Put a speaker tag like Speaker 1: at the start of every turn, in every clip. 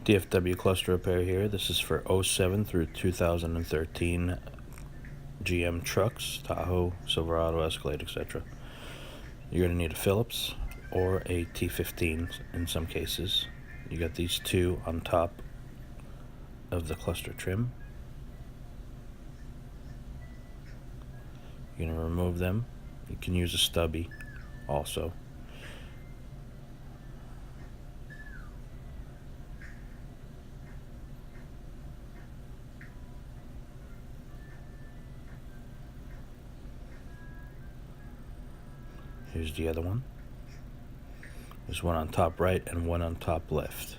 Speaker 1: DFW Cluster Repair here. This is for 07 through 2013 GM trucks, Tahoe, Silverado, Escalade, etc. You're going to need a Phillips or a T15 in some cases. You got these two on top of the cluster trim. You're going to remove them. You can use a stubby also. Here's the other one. There's one on top right and one on top left.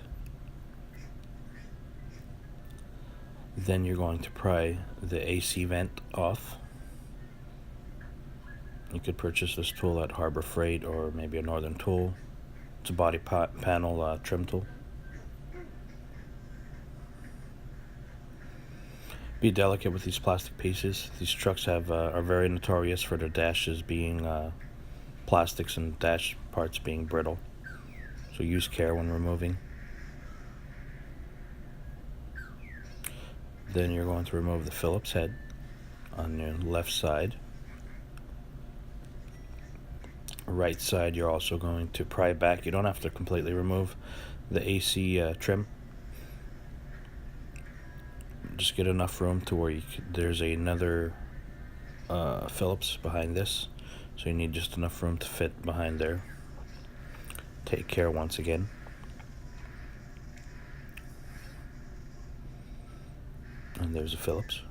Speaker 1: Then you're going to pry the AC vent off. You could purchase this tool at Harbor Freight or maybe a Northern Tool. It's a body panel trim tool. Be delicate with these plastic pieces. These trucks are very notorious for their dashes being plastics and dash parts being brittle. So use care when removing. Then you're going to remove the Phillips head on your left side. Right side you're also going to pry back. You don't have to completely remove the AC trim. Just get enough room to where there's another Phillips behind this, so you need just enough room to fit behind there. Take care once again. And there's a Phillips.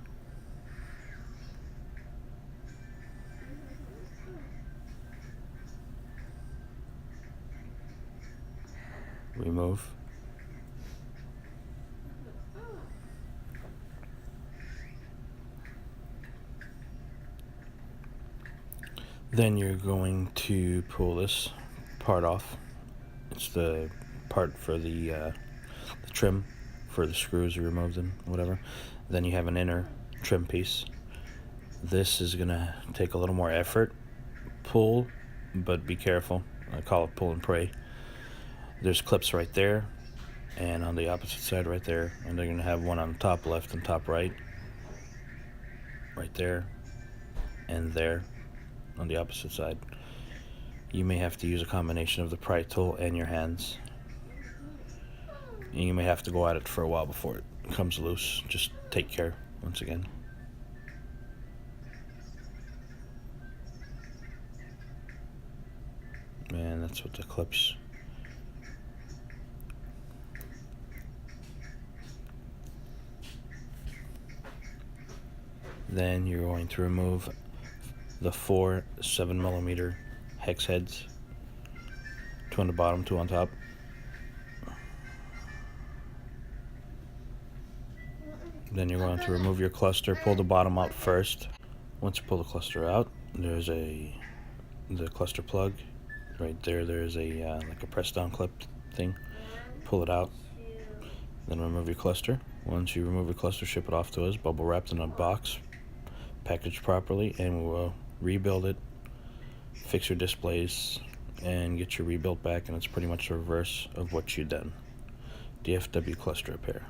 Speaker 1: Remove. Then you're going to pull this part off. It's the part for the trim for the screws. You remove them, whatever. Then you have an inner trim piece. This is gonna take a little more effort. Pull, but be careful. I call it pull and pray. There's clips right there, and on the opposite side right there, and they're gonna have one on top left and top right there, and there on the opposite side. You may have to use a combination of the pry tool and your hands, and you may have to go at it for a while before it comes loose. Just take care once again. And that's what the clips. Then you're going to remove the 4 7mm hex heads, 2 on the bottom, 2 on top. Then you're going to remove your cluster, pull the bottom out first. Once you pull the cluster out, there's the cluster plug right there. There's like a press down clip thing. Pull it out, then remove your cluster. Once you remove your cluster, ship it off to us, bubble wrapped in a box, packaged properly, and we will rebuild it, fix your displays, and get your rebuilt back. And it's pretty much the reverse of what you've done. DFW Cluster Repair.